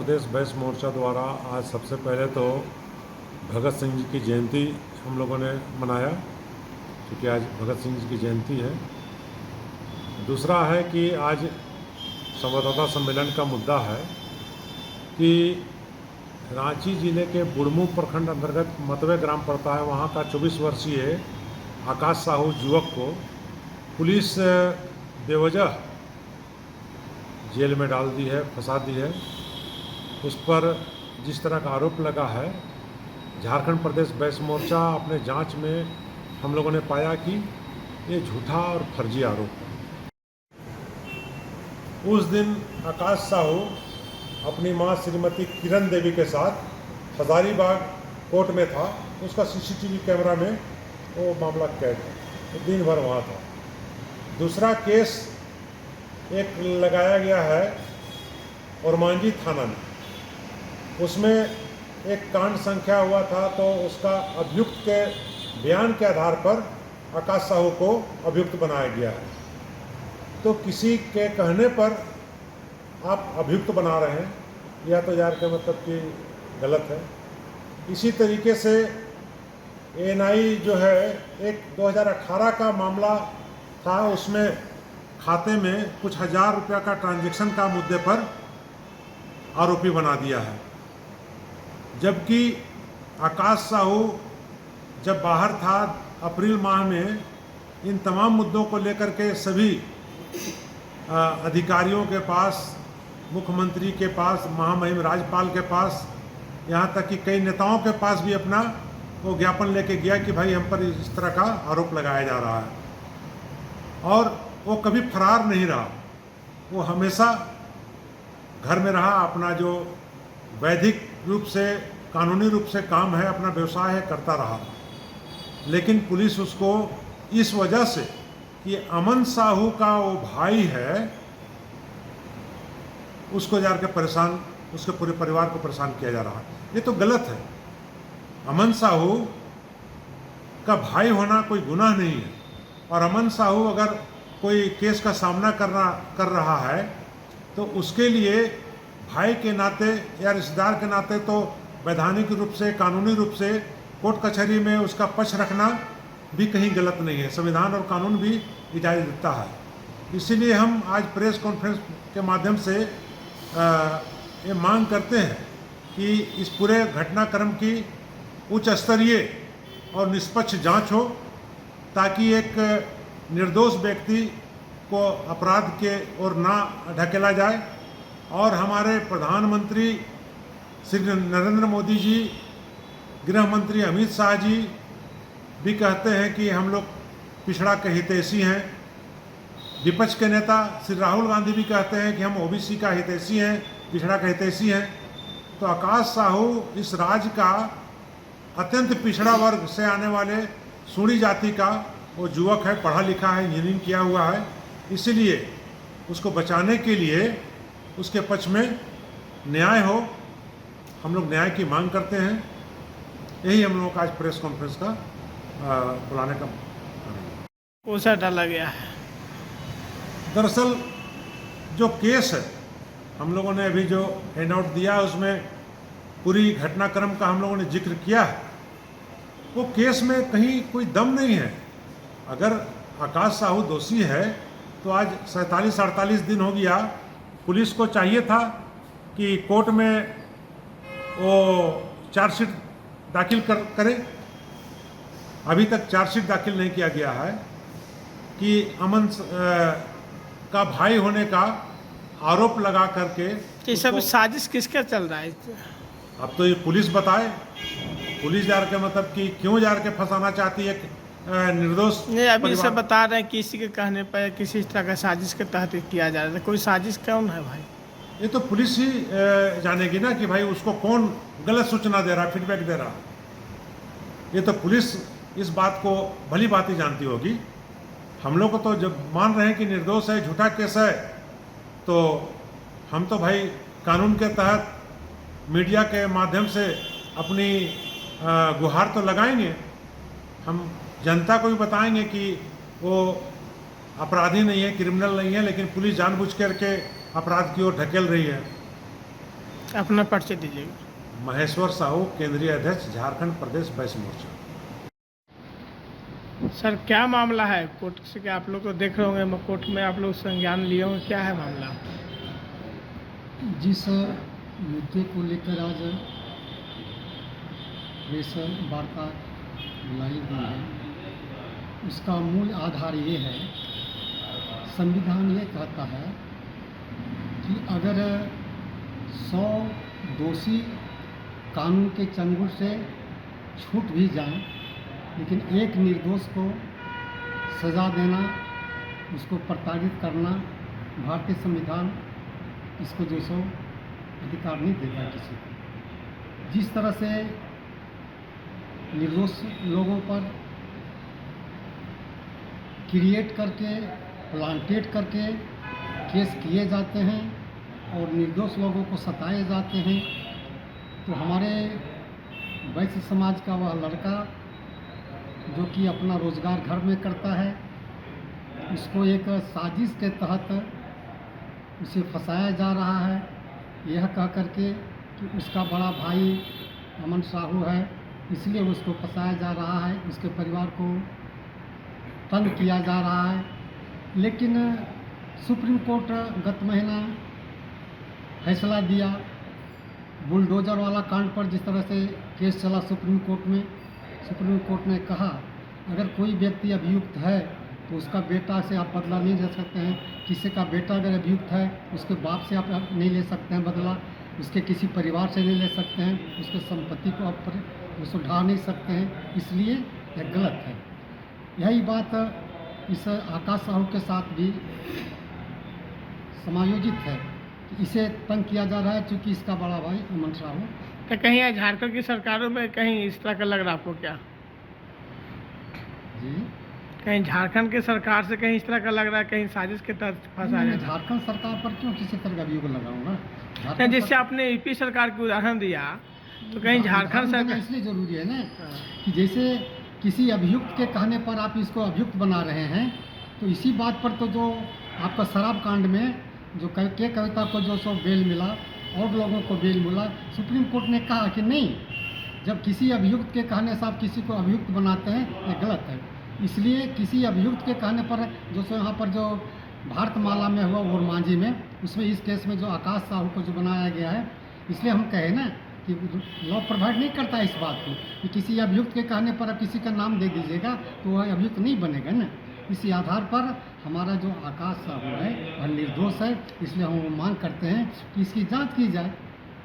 प्रदेश बैस मोर्चा द्वारा आज सबसे पहले तो भगत सिंह जी की जयंती हम लोगों ने मनाया, क्योंकि आज भगत सिंह जी की जयंती है। दूसरा है कि आज संवाददाता सम्मेलन का मुद्दा है कि रांची जिले के बुढ़मू प्रखंड अंतर्गत मतवे ग्राम पड़ता है, वहाँ का 24 वर्षीय आकाश साहू युवक को पुलिस बेवजह जेल में डाल दी है, फंसा दी है। उस पर जिस तरह का आरोप लगा है, झारखंड प्रदेश बैस मोर्चा अपने जांच में हम लोगों ने पाया कि ये झूठा और फर्जी आरोप है। उस दिन आकाश साहू अपनी मां श्रीमती किरण देवी के साथ हजारीबाग कोर्ट में था। उसका सीसीटीवी कैमरा में वो मामला कैद है, तो दिन भर वहाँ था। दूसरा केस एक लगाया गया है ओरमांझी थाना में, उसमें एक कांड संख्या हुआ था, तो उसका अभियुक्त के बयान के आधार पर आकाश साहू को अभियुक्त बनाया गया है। तो किसी के कहने पर आप अभियुक्त बना रहे हैं, या तो यार के मतलब कि गलत है। इसी तरीके से एएनआई जो है, एक 2018 का मामला था, उसमें खाते में कुछ हजार रुपया का ट्रांजैक्शन का मुद्दे पर आरोपी बना दिया है। जबकि आकाश साहू जब बाहर था अप्रैल माह में, इन तमाम मुद्दों को लेकर के सभी अधिकारियों के पास, मुख्यमंत्री के पास, महामहिम राज्यपाल के पास, यहाँ तक कि कई नेताओं के पास भी अपना वो ज्ञापन लेके गया कि भाई हम पर इस तरह का आरोप लगाया जा रहा है। और वो कभी फरार नहीं रहा, वो हमेशा घर में रहा, अपना जो वैधिक रूप से, कानूनी रूप से काम है, अपना व्यवसाय है, करता रहा। लेकिन पुलिस उसको इस वजह से कि अमन साहू का वो भाई है, उसको जाकर परेशान, उसके पूरे परिवार को परेशान किया जा रहा है। ये तो गलत है। अमन साहू का भाई होना कोई गुनाह नहीं है, और अमन साहू अगर कोई केस का सामना कर रहा है तो उसके लिए भाई के नाते या रिश्तेदार के नाते तो वैधानिक रूप से, कानूनी रूप से कोर्ट कचहरी में उसका पक्ष रखना भी कहीं गलत नहीं है। संविधान और कानून भी इजाज़त देता है। इसीलिए हम आज प्रेस कॉन्फ्रेंस के माध्यम से ये मांग करते हैं कि इस पूरे घटनाक्रम की उच्च स्तरीय और निष्पक्ष जांच हो, ताकि एक निर्दोष व्यक्ति को अपराध के ओर ना ढकेला जाए। और हमारे प्रधानमंत्री श्री नरेंद्र मोदी जी, गृह मंत्री अमित शाह जी भी कहते हैं कि हम लोग पिछड़ा के हितैषी हैं। विपक्ष के नेता श्री राहुल गांधी भी कहते हैं कि हम ओबीसी का हितैषी हैं, पिछड़ा का हितैषी हैं। तो आकाश साहू इस राज्य का अत्यंत पिछड़ा वर्ग से आने वाले सूढ़ी जाति का वो युवक है, पढ़ा लिखा है, इंजीनियरिंग किया हुआ है। इसीलिए उसको बचाने के लिए उसके पक्ष में न्याय हो, हम लोग न्याय की मांग करते हैं। यही हम लोगों का आज प्रेस कॉन्फ्रेंस का बुलाने का कोसा डाला गया है। दरअसल जो केस है, हम लोगों ने अभी जो हैंड आउट दिया, उसमें पूरी घटनाक्रम का हम लोगों ने जिक्र किया है। वो केस में कहीं कोई दम नहीं है। अगर आकाश साहू दोषी है तो आज 47-48 दिन हो गया, पुलिस को चाहिए था कि कोर्ट में वो चार्जशीट दाखिल करे। अभी तक चार्जशीट दाखिल नहीं किया गया है कि अमन का भाई होने का आरोप लगा करके। ये सब साजिश किसका चल रहा है? अब तो ये पुलिस बताए। पुलिस जार के मतलब कि क्यों जार के फंसाना चाहती है निर्दोष? नहीं, अभी सब बता रहे हैं किसी के कहने पर किसी तरह का साजिश के तहत किया जा रहा है। कोई साजिश कौन है भाई? ये तो पुलिस ही जानेगी ना कि भाई उसको कौन गलत सूचना दे रहा, फीडबैक दे रहा। ये तो पुलिस इस बात को भली भांति जानती होगी। हम लोग को तो जब मान रहे हैं कि निर्दोष है, झूठा केस है, तो हम तो भाई कानून के तहत मीडिया के माध्यम से अपनी गुहार तो लगाएंगे। हम जनता को भी बताएंगे कि वो अपराधी नहीं है, क्रिमिनल नहीं है, लेकिन पुलिस जानबूझ करके अपराध की ओर ढकेल रही है। अपना परिचय दीजिएगा। महेश्वर साहू, केंद्रीय अध्यक्ष, झारखंड प्रदेश वैश्य मोर्चा। सर क्या मामला है कोर्ट से? क्या आप लोग तो देख रहे होंगे कोर्ट में आप लोग संज्ञान लिए होंगे, क्या है मामला? जिस मुद्दे को लेकर आज प्रेस वार्ता बुलाई गई है उसका मूल आधार ये है, संविधान ये कहता है कि अगर 100 दोषी कानून के चंगुल से छूट भी जाएं, लेकिन एक निर्दोष को सज़ा देना, उसको प्रताड़ित करना, भारतीय संविधान इसको जो सो अधिकार नहीं देता किसी को। जिस तरह से निर्दोष लोगों पर क्रिएट करके, प्लांटेट करके केस किए जाते हैं और निर्दोष लोगों को सताए जाते हैं, तो हमारे वैश्य समाज का वह लड़का जो कि अपना रोज़गार घर में करता है, उसको एक साजिश के तहत उसे फंसाया जा रहा है, यह कह करके कि उसका बड़ा भाई अमन साहू है, इसलिए उसको फंसाया जा रहा है, उसके परिवार को तंग किया जा रहा है। लेकिन सुप्रीम कोर्ट गत महीना फैसला दिया बुलडोजर वाला कांड पर। जिस तरह से केस चला सुप्रीम कोर्ट में, सुप्रीम कोर्ट ने कहा अगर कोई व्यक्ति अभियुक्त है तो उसका बेटा से आप बदला नहीं ले सकते हैं, किसी का बेटा अगर अभियुक्त है उसके बाप से आप नहीं ले सकते हैं बदला, उसके किसी परिवार से नहीं ले सकते हैं, उसके संपत्ति को आप उसको ढा नहीं सकते हैं, इसलिए यह गलत है। यही बात इस आकाश साहू के साथ भी समायोजित है कि इसे तंग किया जा रहा है क्योंकि इसका बड़ा भाई अमन साहू। तो कहीं यहाँ झारखंड की सरकारों में कहीं इस तरह का लग रहा आपको क्या? जी, कहीं झारखंड की सरकार से कहीं इस तरह का लग रहा है, कहीं साजिश के तहत फंसा मैं है? झारखंड सरकार पर क्यों किसी तरह का अभियोग लगाऊंगा? नहीं, जिससे आपने यूपी सरकार की उदाहरण दिया, तो कहीं झारखंड सरकार इसलिए जरूरी है ना कि जैसे किसी अभियुक्त के कहने पर आप इसको अभियुक्त बना रहे हैं, तो इसी बात पर तो जो आपका शराब कांड में जो के कविता को जो सो बेल मिला और लोगों को बेल मिला, सुप्रीम कोर्ट ने कहा कि नहीं, जब किसी अभियुक्त के कहने से आप किसी को अभियुक्त बनाते हैं ये गलत है। इसलिए किसी अभियुक्त के कहने पर जो सो यहाँ पर जो भारतमाला में हुआ और मांझी में, उसमें इस केस में जो आकाश साहू को जो बनाया गया है, इसलिए हम कहें ना कि लॉ प्रोवाइड नहीं करता इस बात को कि किसी अभियुक्त के कहने पर आप किसी का नाम दे दीजिएगा तो वह अभियुक्त नहीं बनेगा ना। इसी आधार पर हमारा जो आकाश साहू है वह निर्दोष है, इसलिए हम मांग करते हैं कि इसकी जांच की जाए।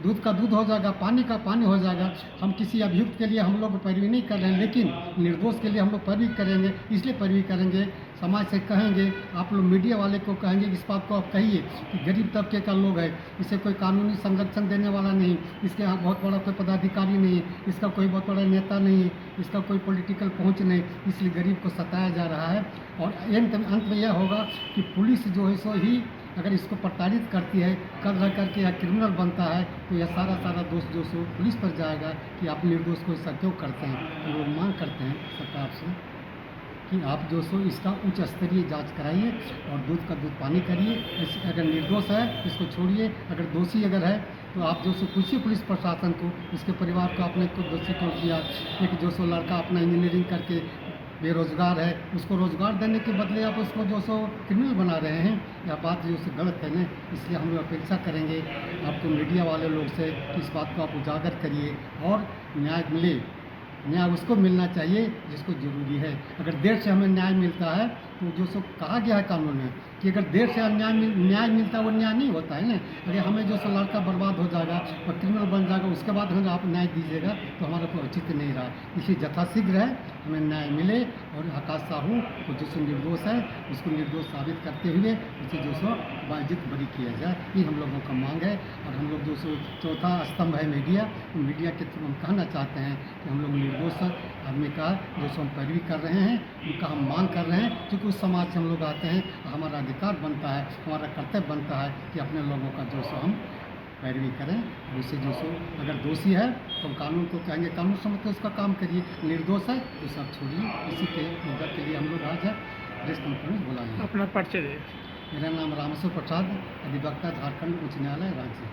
दूध का दूध हो जाएगा, पानी का पानी हो जाएगा। हम किसी अभियुक्त के लिए हम लोग पैरवी नहीं कर रहे हैं, लेकिन निर्दोष के लिए हम लोग पैरवी करेंगे। इसलिए पैरवी करेंगे, समाज से कहेंगे, आप लोग मीडिया वाले को कहेंगे, इस बात को आप कहिए कि गरीब तबके का लोग है, इसे कोई कानूनी संरक्षण देने वाला नहीं, इसके यहाँ बहुत बड़ा कोई पदाधिकारी नहीं है, इसका कोई बहुत बड़ा नेता नहीं है, इसका कोई पॉलिटिकल पहुँच नहीं, इसलिए गरीब को सताया जा रहा है। और अंत में यह होगा कि पुलिस जो है सो ही अगर इसको प्रताड़ित करती है, कर रह करके या क्रिमिनल बनता है, तो यह सारा दोष जो सो पुलिस पर जाएगा कि आप निर्दोष को ऐसा क्यों करते हैं। तो लोग मांग करते हैं सरकार से कि आप जो सो इसका उच्च स्तरीय जांच कराइए और दूध का दूध पानी करिए। अगर निर्दोष है इसको छोड़िए, अगर दोषी अगर है तो आप जो सो पूछिए पुलिस प्रशासन को, इसके परिवार को आपने को दोषी क्यों किया। एक जो सो लड़का अपना इंजीनियरिंग करके बेरोज़गार है, उसको रोज़गार देने के बदले आप उसको जो सो क्रिमिनल बना रहे हैं, यह बात जो सो गलत है ना। इसलिए हम लोग अपेक्षा करेंगे आपको मीडिया वाले लोग से कि इस बात को आप उजागर करिए और न्याय मिले। न्याय उसको मिलना चाहिए जिसको ज़रूरी है। अगर देर से हमें न्याय मिलता है तो जो सो कहा गया है कानून में कि अगर देर से न्याय मिलता है वो न्याय नहीं होता है ना। अगर हमें जो सो लड़का बर्बाद हो जाएगा और क्रिमिनल बन जाएगा, उसके बाद हमें आप न्याय दीजिएगा तो हमारा कोई औचित्य नहीं रहा। इसलिए यथाशीघ्र है हमें न्याय मिले और आकाश साहू को जो सो निर्दोष है उसको निर्दोष साबित करते हुए उसे जो सो बाइज्जत बरी किया जाए, ये हम लोगों का मांग है। और हम लोग जो सो चौथा स्तंभ है मीडिया के थ्रू हम कहना चाहते हैं कि हम लोग निर्दोष आदमी का जो सो हम पैरवी कर रहे हैं, उनका हम मांग कर रहे हैं, क्योंकि उस समाज से हम लोग आते हैं। हमारा अधिकार बनता है, हमारा कर्तव्य बनता है कि अपने लोगों का जो सो हम पैरवी करें। उससे जो सो अगर दोषी है तो कानून को कहेंगे, कानून समझ के उसका काम करिए। निर्दोष है तो सब छोड़िए। इसी के मुद्दे के लिए हम लोग आज प्रेस कॉन्फ्रेंस बुलाए हैं। अपना परिचय दे। मेरा नाम रामेश्वर प्रसाद, अधिवक्ता, झारखंड उच्च न्यायालय, रांची।